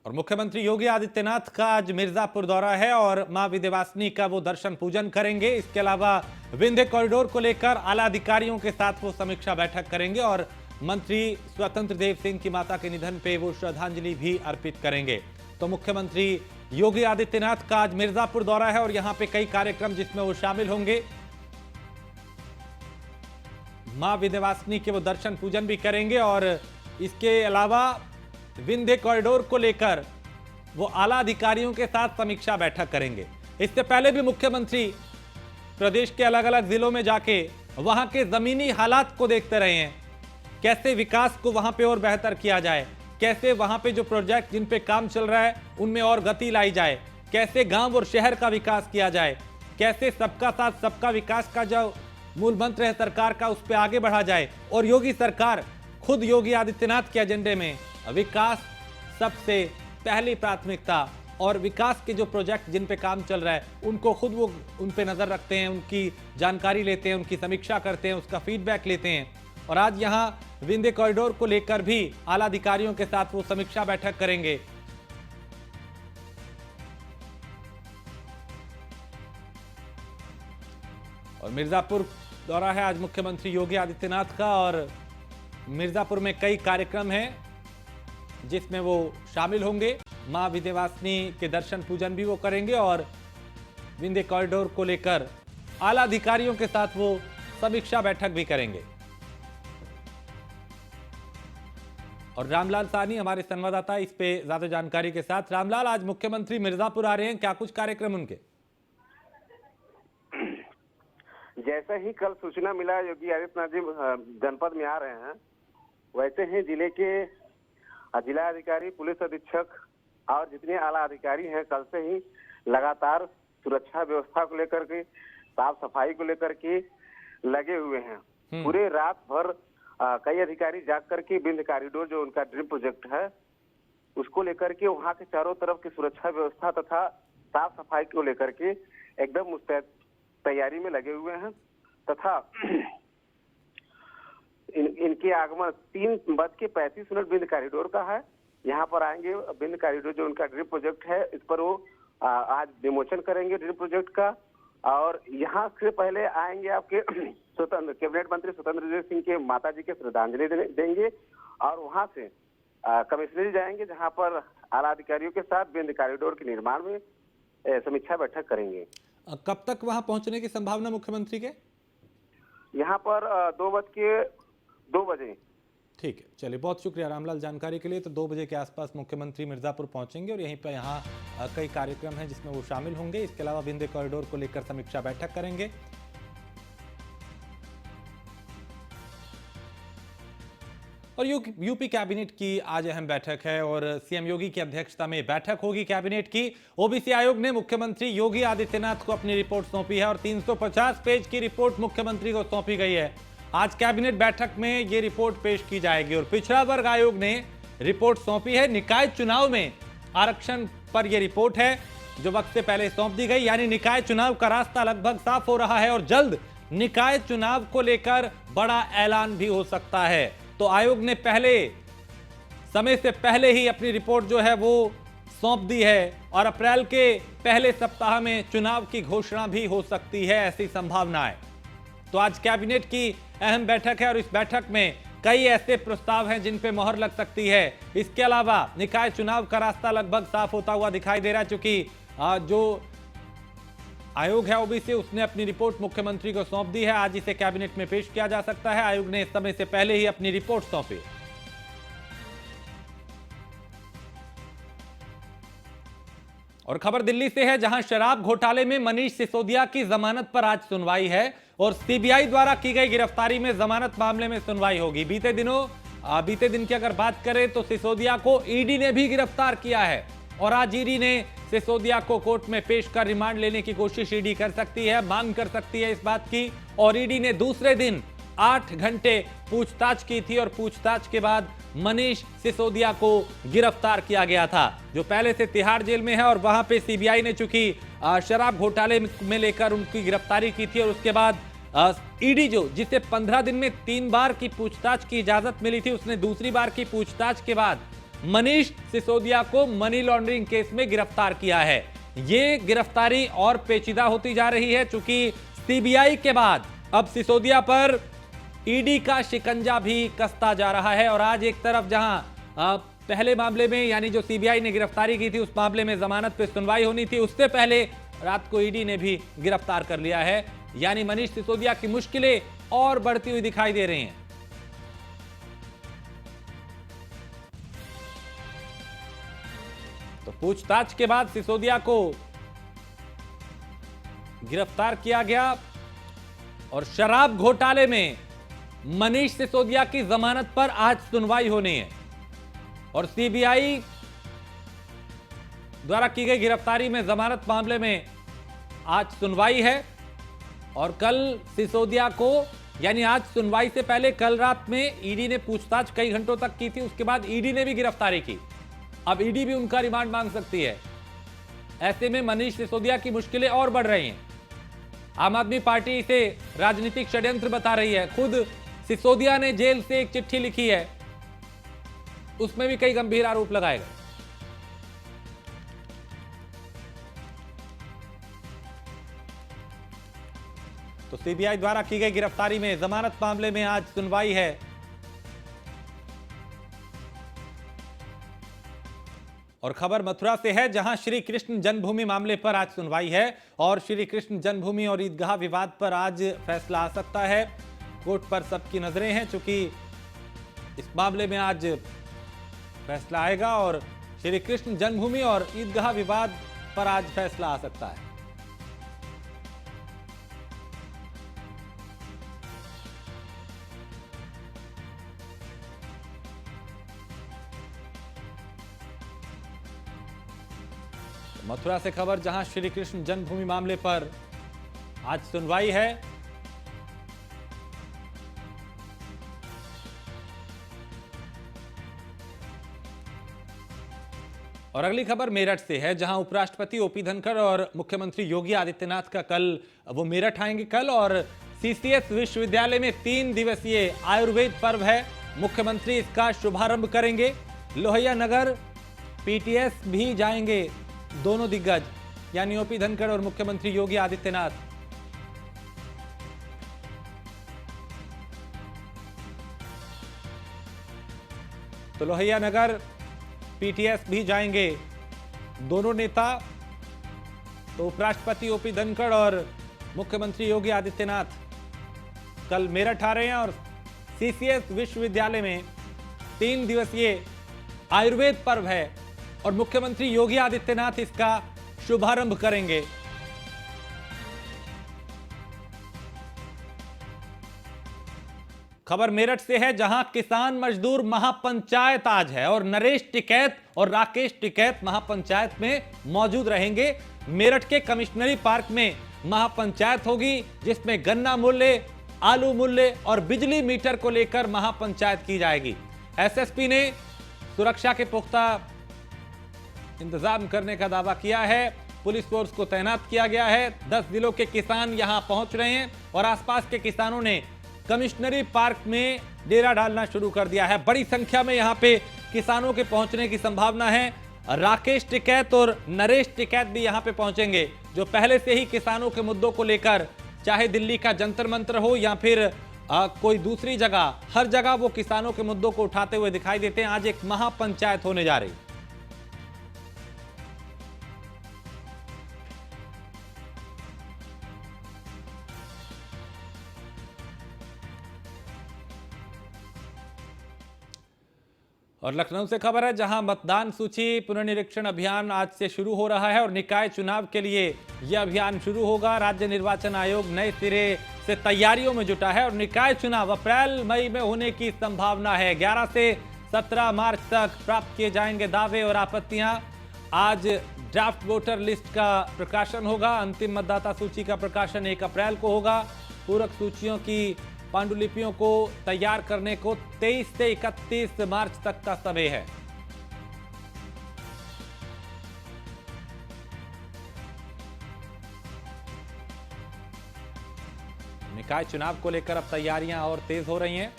और मुख्यमंत्री योगी आदित्यनाथ का आज मिर्जापुर दौरा है और मां विंध्यवासिनी का वो दर्शन पूजन करेंगे। इसके अलावा विंध्य कॉरिडोर को लेकर आला अधिकारियों के साथ वो समीक्षा बैठक करेंगे और मंत्री स्वतंत्र देव सिंह की माता के निधन पे वो श्रद्धांजलि भी अर्पित करेंगे। तो मुख्यमंत्री योगी आदित्यनाथ का आज मिर्जापुर दौरा है और यहां पे कई कार्यक्रम जिसमें वो शामिल होंगे। मां विंध्यवासिनी के वो दर्शन पूजन भी करेंगे और इसके अलावा विंध्य कॉरिडोर को लेकर वो आला अधिकारियों के साथ समीक्षा बैठक करेंगे। इससे पहले भी मुख्यमंत्री प्रदेश के अलग अलग जिलों में जाके वहां के जमीनी हालात को देखते रहे हैं, कैसे विकास को वहां पे और बेहतर किया जाए, कैसे वहां पे जो प्रोजेक्ट जिन पे काम चल रहा है उनमें और गति लाई जाए, कैसे गांव और शहर का विकास किया जाए, कैसे सबका साथ सबका विकास का जो मूल मंत्र है सरकार का उस पर आगे बढ़ा जाए। और योगी सरकार खुद योगी आदित्यनाथ के एजेंडे में विकास सबसे पहली प्राथमिकता और विकास के जो प्रोजेक्ट जिन पे काम चल रहा है उनको खुद वो उन पे नजर रखते हैं, उनकी जानकारी लेते हैं, उनकी समीक्षा करते हैं, उसका फीडबैक लेते हैं। और आज यहां विंध्य कॉरिडोर को लेकर भी आला अधिकारियों के साथ वो समीक्षा बैठक करेंगे। और मिर्जापुर दौरा है आज मुख्यमंत्री योगी आदित्यनाथ का और मिर्जापुर में कई कार्यक्रम हैं जिसमें वो शामिल होंगे। मां विंध्यवासिनी के दर्शन पूजन भी वो करेंगे और विंध्य कॉरिडोर को लेकर आला अधिकारियों के साथ वो समीक्षा बैठक भी करेंगे। और रामलाल साहनी हमारे संवाददाता इस पे ज्यादा जानकारी के साथ। रामलाल, आज मुख्यमंत्री मिर्जापुर आ रहे हैं, क्या कुछ कार्यक्रम उनके? जैसे ही कल सूचना मिला योगी आदित्यनाथ जी जनपद में आ रहे हैं, वैसे ही जिले के जिला अधिकारी, पुलिस अधीक्षक और जितने आला अधिकारी हैं कल से ही लगातार सुरक्षा व्यवस्था को लेकर के, साफ सफाई को लेकर के लगे हुए हैं। पूरे रात भर कई अधिकारी जाग करके विंध्य कॉरिडोर जो उनका ड्रीम प्रोजेक्ट है उसको लेकर के वहां के चारों तरफ की सुरक्षा व्यवस्था तथा साफ सफाई को लेकर के एकदम मुस्तैद तैयारी में लगे हुए हैं। तथा इनके आगमन 3:35 विंध्य कॉरिडोर का है। यहाँ पर आएंगे, विंध्य कॉरिडोर जो उनका ड्रीम प्रोजेक्ट है इस पर वो आज विमोचन करेंगे ड्रीम प्रोजेक्ट का। और यहाँ से पहले आएंगे आपके कैबिनेट मंत्री स्वतंत्र देव सिंह के माता जी के श्रद्धांजलि देंगे और वहां से कमिश्नरी जाएंगे जहाँ पर आला अधिकारियों के साथ विंध्य कॉरिडोर के निर्माण में समीक्षा बैठक करेंगे। कब तक वहां पहुंचने की संभावना मुख्यमंत्री के? यहाँ पर 2 बजे। ठीक है, चलिए, बहुत शुक्रिया रामलाल जानकारी के लिए। तो 2 बजे के आसपास मुख्यमंत्री मिर्जापुर पहुंचेंगे और यहीं पर यहाँ कई कार्यक्रम हैं जिसमें वो शामिल होंगे। इसके अलावा विंध्य कॉरिडोर को लेकर समीक्षा बैठक करेंगे। और यूपी कैबिनेट की आज अहम बैठक है और सीएम योगी की अध्यक्षता में बैठक होगी कैबिनेट की। ओबीसी आयोग ने मुख्यमंत्री योगी आदित्यनाथ को अपनी रिपोर्ट सौंपी है और 350 पेज की रिपोर्ट मुख्यमंत्री को सौंपी गई है। आज कैबिनेट बैठक में ये रिपोर्ट पेश की जाएगी और पिछड़ा वर्ग आयोग ने रिपोर्ट सौंपी है। निकाय चुनाव में आरक्षण पर यह रिपोर्ट है जो वक्त से पहले सौंप दी गई, यानी निकाय चुनाव का रास्ता लगभग साफ हो रहा है और जल्द निकाय चुनाव को लेकर बड़ा ऐलान भी हो सकता है। तो आयोग ने पहले समय से पहले ही अपनी रिपोर्ट जो है वो सौंप दी है और अप्रैल के पहले सप्ताह में चुनाव की घोषणा भी हो सकती है, ऐसी संभावना है। तो आज कैबिनेट की अहम बैठक है और इस बैठक में कई ऐसे प्रस्ताव हैं जिन पे मोहर लग सकती है। इसके अलावा निकाय चुनाव का रास्ता लगभग साफ होता हुआ दिखाई दे रहा है, क्योंकि जो आयोग है ओबीसी उसने अपनी रिपोर्ट मुख्यमंत्री को सौंप दी है। आज इसे कैबिनेट में पेश किया जा सकता है। आयोग ने समय से पहले ही अपनी रिपोर्ट सौंपी। और खबर दिल्ली से है, जहां शराब घोटाले में मनीष सिसोदिया की जमानत पर आज सुनवाई है और सीबीआई द्वारा की गई गिरफ्तारी में जमानत मामले में सुनवाई होगी। बीते दिन की अगर बात करें तो सिसोदिया को ईडी ने भी गिरफ्तार किया है और आज ईडी ने सिसोदिया को कोर्ट में पेश कर रिमांड लेने की कोशिश ईडी कर सकती है, मांग कर सकती है इस बात की। और ईडी ने दूसरे दिन 8 घंटे पूछताछ की थी और पूछताछ के बाद मनीष सिसोदिया को गिरफ्तार किया गया था, जो पहले से तिहाड़ जेल में है। और वहां पे सीबीआई ने चूंकि शराब घोटाले में लेकर उनकी गिरफ्तारी की थी और उसके बाद ईडी जिसे 15 दिन में 3 बार की पूछताछ की इजाजत मिली थी, उसने दूसरी बार की पूछताछ के बाद मनीष सिसोदिया को मनी लॉन्ड्रिंग केस में गिरफ्तार किया है। ये गिरफ्तारी और पेचीदा होती जा रही है, चूंकि सीबीआई के बाद अब सिसोदिया पर ईडी का शिकंजा भी कसता जा रहा है। और आज एक तरफ जहां पहले मामले में यानी जो सीबीआई ने गिरफ्तारी की थी उस मामले में जमानत पे सुनवाई होनी थी, उससे पहले रात को ईडी ने भी गिरफ्तार कर लिया है। यानी मनीष सिसोदिया की मुश्किलें और बढ़ती हुई दिखाई दे रही हैं। तो पूछताछ के बाद सिसोदिया को गिरफ्तार किया गया और शराब घोटाले में मनीष सिसोदिया की जमानत पर आज सुनवाई होनी है। और सीबीआई द्वारा की गई गिरफ्तारी में जमानत मामले में आज सुनवाई है। और कल सिसोदिया को यानी आज सुनवाई से पहले कल रात में ईडी ने पूछताछ कई घंटों तक की थी, उसके बाद ईडी ने भी गिरफ्तारी की। अब ईडी भी उनका रिमांड मांग सकती है। ऐसे में मनीष सिसोदिया की मुश्किलें और बढ़ रही हैं। आम आदमी पार्टी इसे राजनीतिक षड्यंत्र बता रही है। खुद सिसोदिया ने जेल से एक चिट्ठी लिखी है, उसमें भी कई गंभीर आरोप लगाए गए। तो सीबीआई द्वारा की गई गिरफ्तारी में जमानत मामले में आज सुनवाई है। और खबर मथुरा से है, जहां श्री कृष्ण जन्मभूमि मामले पर आज सुनवाई है। और श्री कृष्ण जन्मभूमि और ईदगाह विवाद पर आज फैसला आ सकता है। कोर्ट पर सबकी नजरें हैं, चूंकि इस मामले में आज फैसला आएगा और श्री कृष्ण जन्मभूमि और ईदगाह विवाद पर आज फैसला आ सकता है। मथुरा से खबर, जहां श्री कृष्ण जन्मभूमि मामले पर आज सुनवाई है। और अगली खबर मेरठ से है, जहां उपराष्ट्रपति ओपी धनखड़ और मुख्यमंत्री योगी आदित्यनाथ का कल वो मेरठ आएंगे कल। और सीसीएस विश्वविद्यालय में 3 दिवसीय आयुर्वेद पर्व है। मुख्यमंत्री इसका शुभारंभ करेंगे। लोहिया नगर पीटीएस भी जाएंगे दोनों दिग्गज, यानी ओपी धनखड़ और मुख्यमंत्री योगी आदित्यनाथ। तो लोहिया नगर पीटीएस भी जाएंगे दोनों नेता। तो उपराष्ट्रपति ओपी धनखड़ और मुख्यमंत्री योगी आदित्यनाथ कल मेरठ आ रहे हैं और सीसीएस विश्वविद्यालय में 3 दिवसीय आयुर्वेद पर्व है और मुख्यमंत्री योगी आदित्यनाथ इसका शुभारंभ करेंगे। खबर मेरठ से है, जहां किसान मजदूर महापंचायत आज है और नरेश टिकैत और राकेश टिकैत महापंचायत में मौजूद रहेंगे। मेरठ के कमिश्नरी पार्क में महापंचायत होगी, जिसमें गन्ना मूल्य, आलू मूल्य और बिजली मीटर को लेकर महापंचायत की जाएगी। एसएसपी ने सुरक्षा के पुख्ता इंतजाम करने का दावा किया है। पुलिस फोर्स को तैनात किया गया है। 10 जिलों के किसान यहां पहुंच रहे हैं और आसपास के किसानों ने कमिश्नरी पार्क में डेरा डालना शुरू कर दिया है। बड़ी संख्या में यहां पे किसानों के पहुंचने की संभावना है। राकेश टिकैत और नरेश टिकैत भी यहां पे पहुंचेंगे, जो पहले से ही किसानों के मुद्दों को लेकर, चाहे दिल्ली का जंतर मंतर हो या फिर कोई दूसरी जगह, हर जगह वो किसानों के मुद्दों को उठाते हुए दिखाई देते हैं। आज एक महापंचायत होने जा रही। और लखनऊ से खबर है, जहां मतदान सूची पुनर्निरीक्षण अभियान आज से शुरू हो रहा है और निकाय चुनाव के लिए यह अभियान शुरू होगा। राज्य निर्वाचन आयोग नए सिरे से तैयारियों में जुटा है और निकाय चुनाव अप्रैल मई में होने की संभावना है। 11 से 17 मार्च तक प्राप्त किए जाएंगे दावे और आपत्तियां। आज ड्राफ्ट वोटर लिस्ट का प्रकाशन होगा। अंतिम मतदाता सूची का प्रकाशन 1 अप्रैल को होगा। पूरक सूचियों की पांडुलिपियों को तैयार करने को 23 से 31 मार्च तक का समय है। निकाय चुनाव को लेकर अब तैयारियां और तेज हो रही हैं।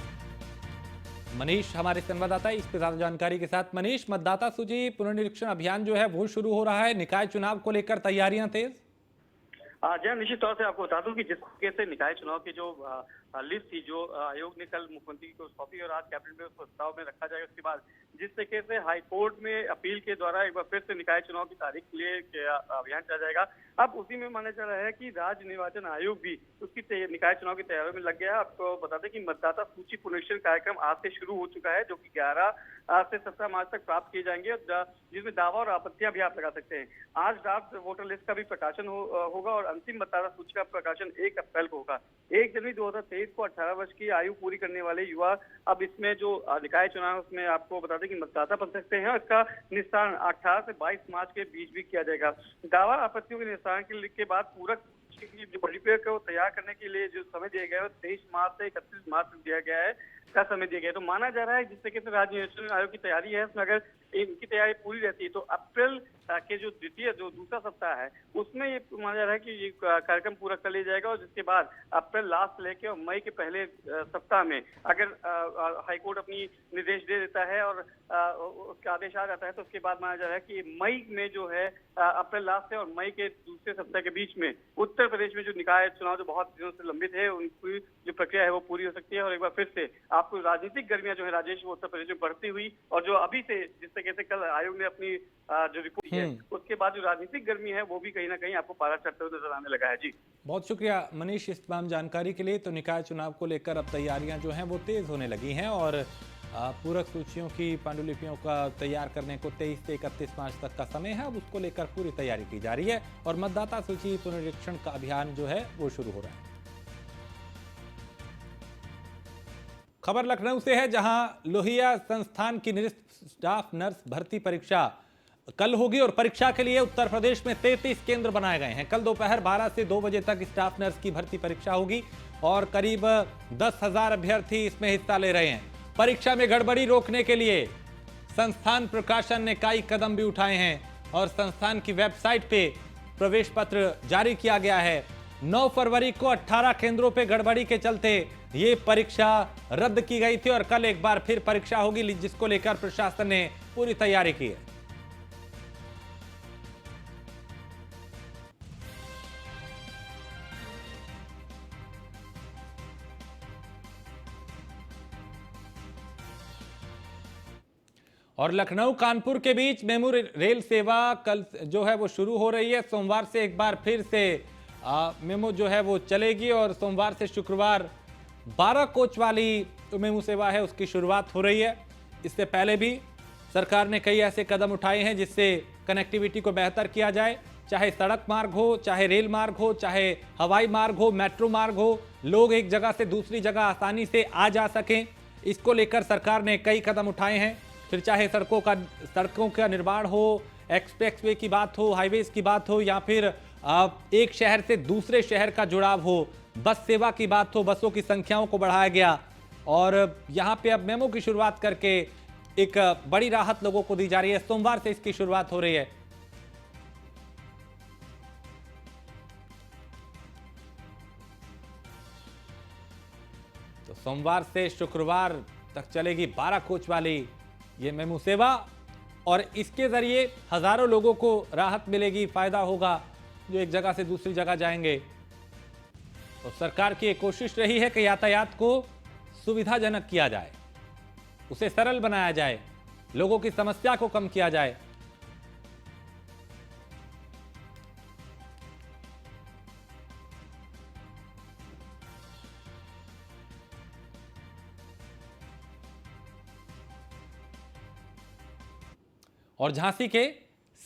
मनीष हमारे संवाददाता इस पे ज्यादा जानकारी के साथ। मनीष, मतदाता सूची पुनर्निरीक्षण अभियान जो है वो शुरू हो रहा है, निकाय चुनाव को लेकर तैयारियां तेज। जी हाँ, निश्चित तौर से आपको बता दूं कि जिस तरीके से निकाय चुनाव की जो लिस्ट थी, जो आयोग ने कल मुख्यमंत्री को सौंपी और आज कैबिनेट में उस प्रस्ताव में रखा जाएगा, उसके बाद जिस तरीके से हाई कोर्ट में अपील के द्वारा एक बार फिर से निकाय चुनाव की तारीख के लिए अभियान चला जाएगा। अब उसी में माना जा रहा है कि राज्य निर्वाचन आयोग भी उसकी निकाय चुनाव की तैयारियों में लग गया है। आपको बता दें कि मतदाता सूची पुनरीक्षण कार्यक्रम आज से शुरू हो चुका है, जो कि 11 से 17 मार्च तक प्राप्त किए जाएंगे, जिसमें दावा और आपत्तियां भी आप लगा सकते हैं। आज ड्राफ्ट वोटर लिस्ट का भी प्रकाशन होगा और अंतिम मतदाता सूची का प्रकाशन 1 अप्रैल को होगा। 1 जनवरी 2023 को 18 वर्ष की आयु पूरी करने वाले युवा अब इसमें जो निकाय चुनाव, उसमें आपको बता दें कि मतदाता बन सकते हैं और इसका निस्तारण 18 से 22 मार्च के बीच भी किया जाएगा। दावा आपत्तियों के निस्तारण के बाद पूरक जो परिपेयर को तैयार करने के लिए जो समय दिया गया है, 23 मार्च से 31 मार्च तक दिया गया है का समय दिया गया है। तो माना जा रहा है जिस तरीके से राज्य निर्वाचन आयोग की तैयारी है, उसमें अगर इनकी तैयारी पूरी रहती है तो अप्रैल के जो दूसरा सप्ताह है, उसमें ये माना जा रहा है कि ये कार्यक्रम पूरा कर लिया जाएगा और जिसके बाद अप्रैल लास्ट लेके और मई के पहले सप्ताह में अगर हाईकोर्ट अपनी निर्देश दे देता है और उसका आदेश आ जाता है, तो उसके बाद माना जा रहा है कि मई में जो है अप्रैल लास्ट से और मई के दूसरे सप्ताह के बीच में उत्तर प्रदेश में जो निकाय चुनाव जो बहुत दिनों से लंबित है, उनकी जो प्रक्रिया है वो पूरी हो सकती है। और एक बार फिर से आपको राजनीतिक गर्मियां जो है राजेश, वो उत्तर प्रदेश में बढ़ती हुई और जो अभी से जिस तरीके से कल आयोग ने अपनी जो रिपोर्ट है, उसके बाद जो राजनीतिक गर्मी है वो भी कहीं ना कहीं आपको पारा चढ़ते हुए नजर आने लगा है। जी बहुत शुक्रिया मनीष इस तमाम जानकारी के लिए। तो निकाय चुनाव को लेकर अब तैयारियां जो हैं वो तेज होने लगी हैं और पूरक सूचियों की पांडुलिपियों का तैयार करने को 23 से 31 मार्च तक का समय है। अब उसको लेकर पूरी तैयारी की जा रही है और मतदाता सूची पुनरीक्षण का अभियान जो है वो शुरू हो रहा है। खबर लखनऊ से है, जहां लोहिया संस्थान की निरस्त स्टाफ नर्स भर्ती परीक्षा कल होगी और परीक्षा के लिए उत्तर प्रदेश में 33 केंद्र बनाए गए हैं। कल दोपहर 12 से 2 बजे तक स्टाफ नर्स की भर्ती परीक्षा होगी और करीब 10,000 अभ्यर्थी इसमें हिस्सा ले रहे हैं। परीक्षा में गड़बड़ी रोकने के लिए संस्थान प्रशासन ने कई कदम भी उठाए हैं और संस्थान की वेबसाइट पे प्रवेश पत्र जारी किया गया है। 9 फरवरी को 18 केंद्रों पे गड़बड़ी के चलते ये परीक्षा रद्द की गई थी और कल एक बार फिर परीक्षा होगी, जिसको लेकर प्रशासन ने पूरी तैयारी की है। और लखनऊ कानपुर के बीच मेमू रेल सेवा कल जो है वो शुरू हो रही है। सोमवार से एक बार फिर से मेमू जो है वो चलेगी और सोमवार से शुक्रवार 12 कोच वाली मेमू सेवा है उसकी शुरुआत हो रही है। इससे पहले भी सरकार ने कई ऐसे कदम उठाए हैं जिससे कनेक्टिविटी को बेहतर किया जाए, चाहे सड़क मार्ग हो, चाहे रेल मार्ग हो, चाहे हवाई मार्ग हो, मेट्रो मार्ग हो, लोग एक जगह से दूसरी जगह आसानी से आ जा सकें। इसको लेकर सरकार ने कई कदम उठाए हैं। फिर चाहे सड़कों का निर्माण हो, एक्सप्रेसवे की बात हो, हाईवेज की बात हो, या फिर एक शहर से दूसरे शहर का जुड़ाव हो, बस सेवा की बात हो, बसों की संख्याओं को बढ़ाया गया और यहां पे अब मेमो की शुरुआत करके एक बड़ी राहत लोगों को दी जा रही है। सोमवार से इसकी शुरुआत हो रही है। तो सोमवार से शुक्रवार तक चलेगी 12 कोच वाली ये मेमू सेवा और इसके जरिए हजारों लोगों को राहत मिलेगी, फायदा होगा जो एक जगह से दूसरी जगह जाएंगे। तो सरकार की एक कोशिश रही है कि यातायात को सुविधाजनक किया जाए, उसे सरल बनाया जाए, लोगों की समस्या को कम किया जाए। और झांसी के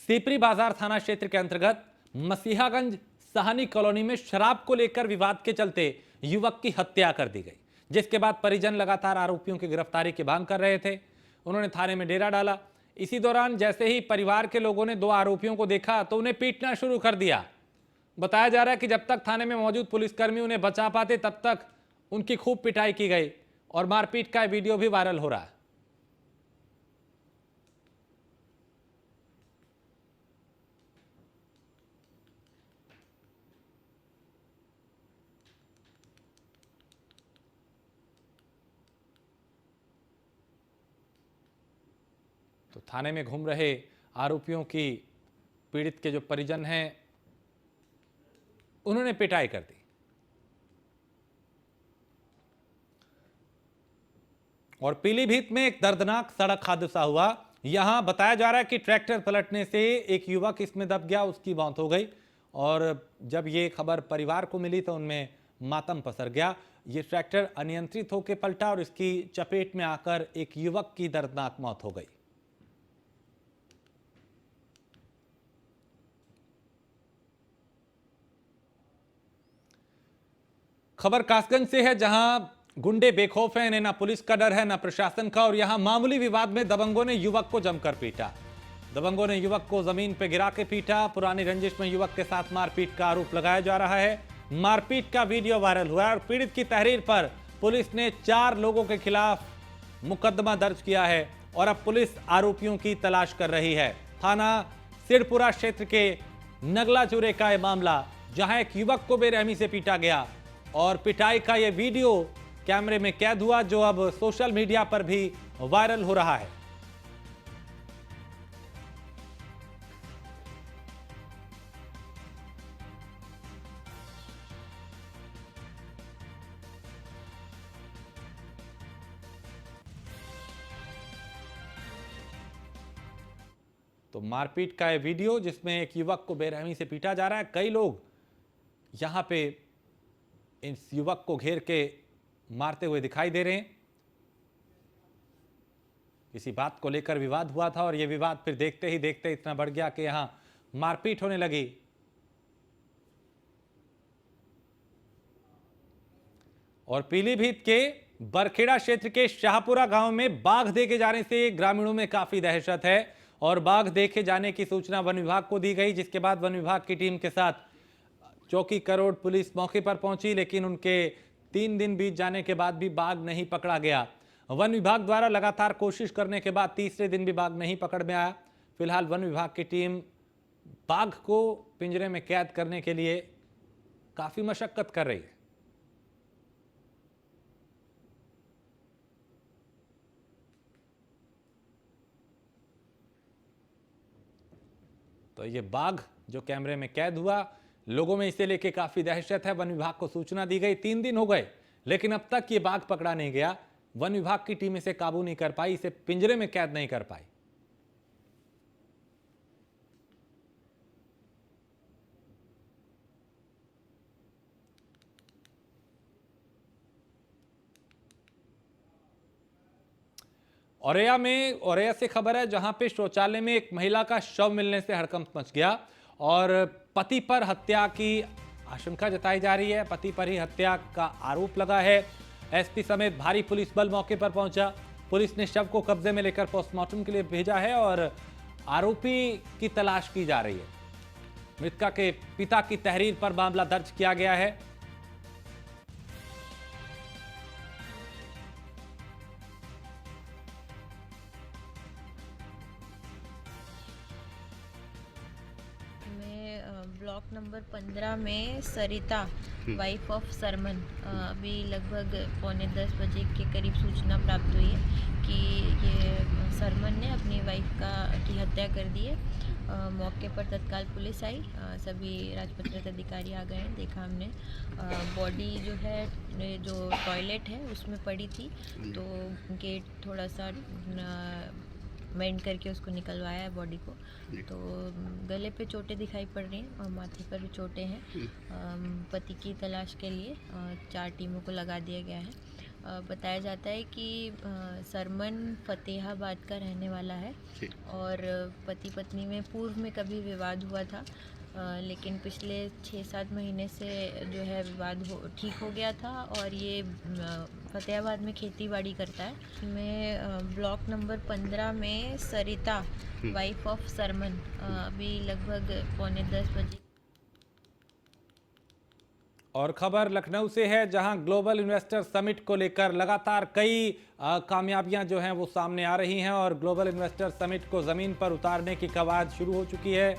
सीपरी बाजार थाना क्षेत्र के अंतर्गत मसीहागंज सहानी कॉलोनी में शराब को लेकर विवाद के चलते युवक की हत्या कर दी गई, जिसके बाद परिजन लगातार आरोपियों की गिरफ्तारी की मांग कर रहे थे। उन्होंने थाने में डेरा डाला। इसी दौरान जैसे ही परिवार के लोगों ने 2 आरोपियों को देखा तो उन्हें पीटना शुरू कर दिया। बताया जा रहा है कि जब तक थाने में मौजूद पुलिसकर्मी उन्हें बचा पाते तब तक उनकी खूब पिटाई की गई और मारपीट का वीडियो भी वायरल हो रहा है। तो थाने में घूम रहे आरोपियों की पीड़ित के जो परिजन हैं उन्होंने पिटाई कर दी। और पीलीभीत में एक दर्दनाक सड़क हादसा हुआ। यहां बताया जा रहा है कि ट्रैक्टर पलटने से एक युवक इसमें दब गया, उसकी मौत हो गई। और जब ये खबर परिवार को मिली तो उनमें मातम पसर गया। ये ट्रैक्टर अनियंत्रित होकर पलटा और इसकी चपेट में आकर एक युवक की दर्दनाक मौत हो गई। खबर कासगंज से है, जहां गुंडे बेखौफ हैं, इन्हें ना पुलिस का डर है ना प्रशासन का। और यहां मामूली विवाद में दबंगों ने युवक को जमकर पीटा। दबंगों ने युवक को जमीन पर गिरा के पीटा। पुरानी रंजिश में युवक के साथ मारपीट का आरोप लगाया जा रहा है। मारपीट का वीडियो वायरल हुआ है और पीड़ित की तहरीर पर पुलिस ने 4 लोगों के खिलाफ मुकदमा दर्ज किया है और अब पुलिस आरोपियों की तलाश कर रही है। थाना सिरपुरा क्षेत्र के नगला चूरे का यह मामला, जहां एक युवक को बेरहमी से पीटा गया और पिटाई का यह वीडियो कैमरे में कैद हुआ, जो अब सोशल मीडिया पर भी वायरल हो रहा है। तो मारपीट का यह वीडियो जिसमें एक युवक को बेरहमी से पीटा जा रहा है। कई लोग यहां पे इस युवक को घेर के मारते हुए दिखाई दे रहे हैं। किसी बात को लेकर विवाद हुआ था और यह विवाद फिर देखते ही देखते इतना बढ़ गया कि यहां मारपीट होने लगी। और पीलीभीत के बरखेड़ा क्षेत्र के शाहपुरा गांव में बाघ देखे जाने से ग्रामीणों में काफी दहशत है और बाघ देखे जाने की सूचना वन विभाग को दी गई, जिसके बाद वन विभाग की टीम के साथ चौकी करोड़ पुलिस मौके पर पहुंची, लेकिन उनके 3 दिन बीत जाने के बाद भी बाघ नहीं पकड़ा गया। वन विभाग द्वारा लगातार कोशिश करने के बाद तीसरे दिन भी बाघ नहीं पकड़ में आया। फिलहाल वन विभाग की टीम बाघ को पिंजरे में कैद करने के लिए काफी मशक्कत कर रही है। तो ये बाघ जो कैमरे में कैद हुआ, लोगों में इसे लेके काफी दहशत है। वन विभाग को सूचना दी गई, 3 दिन हो गए, लेकिन अब तक ये बाघ पकड़ा नहीं गया। वन विभाग की टीम इसे काबू नहीं कर पाई, इसे पिंजरे में कैद नहीं कर पाई। औरैया से खबर है, जहां पे शौचालय में एक महिला का शव मिलने से हड़कंप मच गया और पति पर हत्या की आशंका जताई जा रही है। पति पर ही हत्या का आरोप लगा है। एसपी समेत भारी पुलिस बल मौके पर पहुंचा। पुलिस ने शव को कब्जे में लेकर पोस्टमार्टम के लिए भेजा है और आरोपी की तलाश की जा रही है। मृतका के पिता की तहरीर पर मामला दर्ज किया गया है। ब्लॉक नंबर 15 में सरिता वाइफ ऑफ सरमन अभी लगभग 9:45 बजे के करीब सूचना प्राप्त हुई है कि ये सरमन ने अपनी वाइफ की हत्या कर दी है। मौके पर तत्काल पुलिस आई, सभी राजपत्रित अधिकारी आ गए हैं। देखा हमने बॉडी जो है, जो टॉयलेट है उसमें पड़ी थी, तो गेट थोड़ा सा मेंड करके उसको निकलवाया है बॉडी को। तो गले पे चोटें दिखाई पड़ रही हैं और माथे पर भी चोटें हैं। पति की तलाश के लिए 4 टीमों को लगा दिया गया है। बताया जाता है कि सरमन फतेहाबाद का रहने वाला है और पति पत्नी में पूर्व में कभी विवाद हुआ था, लेकिन पिछले 6-7 महीने से जो है विवाद ठीक हो गया था और ये फतेहाबाद में खेती बाड़ी करता है। मैं ब्लॉक नंबर 15 में सरिता वाइफ ऑफ सरमन अभी लगभग 9:45 बजे। और खबर लखनऊ से है, जहां ग्लोबल इन्वेस्टर समिट को लेकर लगातार कई कामयाबियां जो हैं वो सामने आ रही हैं और ग्लोबल इन्वेस्टर समिट को जमीन पर उतारने की कवायद शुरू हो चुकी है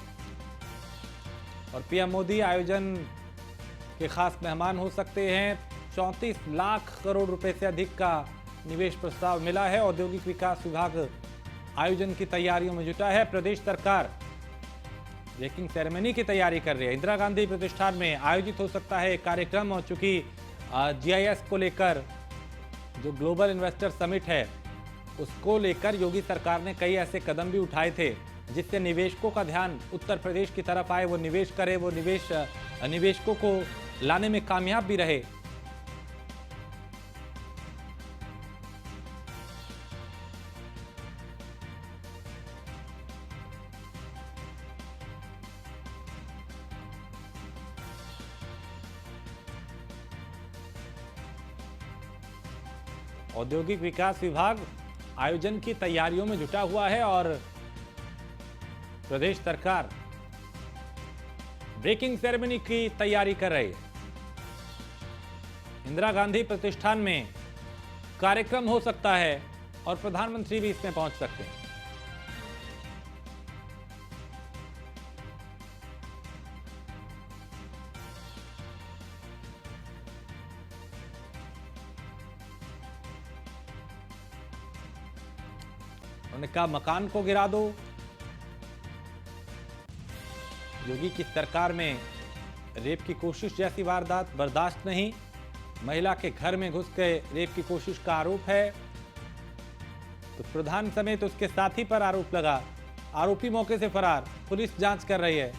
और पीएम मोदी आयोजन के खास मेहमान हो सकते हैं। 34 लाख करोड़ रुपए से अधिक का निवेश प्रस्ताव मिला है। औद्योगिक विकास विभाग आयोजन की तैयारियों में जुटा है। प्रदेश सरकार ब्रेकिंग सेरेमनी की तैयारी कर रही है। इंदिरा गांधी प्रतिष्ठान में आयोजित हो सकता है एक कार्यक्रम, और चूंकि जीआईएस को लेकर जो ग्लोबल इन्वेस्टर समिट है उसको लेकर योगी सरकार ने कई ऐसे कदम भी उठाए थे जिससे निवेशकों का ध्यान उत्तर प्रदेश की तरफ आए, वो निवेश करे, वो निवेशकों को लाने में कामयाब भी रहे। औद्योगिक विकास विभाग आयोजन की तैयारियों में जुटा हुआ है और प्रदेश सरकार ब्रेकिंग सेरेमनी की तैयारी कर रही है। इंदिरा गांधी प्रतिष्ठान में कार्यक्रम हो सकता है और प्रधानमंत्री भी इसमें पहुंच सकते हैं। उन्होंने कहा मकान को गिरा दो। योगी की सरकार में रेप की कोशिश जैसी वारदात बर्दाश्त नहीं। महिला के घर में घुस के रेप की कोशिश का आरोप है, तो प्रधान समेत उसके साथी पर आरोप लगा। आरोपी मौके से फरार, पुलिस जांच कर रही है।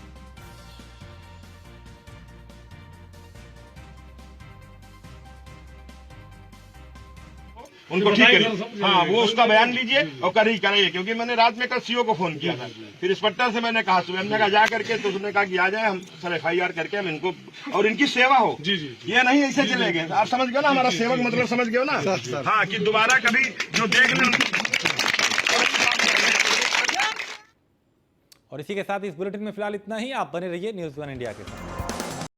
उनको ठीक करिए। हाँ, वो उसका बयान लीजिए और कराइए, क्योंकि मैंने रात में कल सीओ को फोन किया था। फिर इंस्पेक्टर से मैंने कहा, सुबह हमने कहा जा करके, तो उसने कहा कि आ जाए, हम सर FIR करके हम इनको, और इनकी सेवा हो। जी जी, ये नहीं ऐसे चलेंगे। आप समझ गए ना, हमारा सेवक मतलब समझ गए ना। हाँ, कि दोबारा कभी जो देख लें। और इसी के साथ इस बुलेटिन में फिलहाल इतना ही। आप बने रहिए न्यूज़ 1 इंडिया के साथ।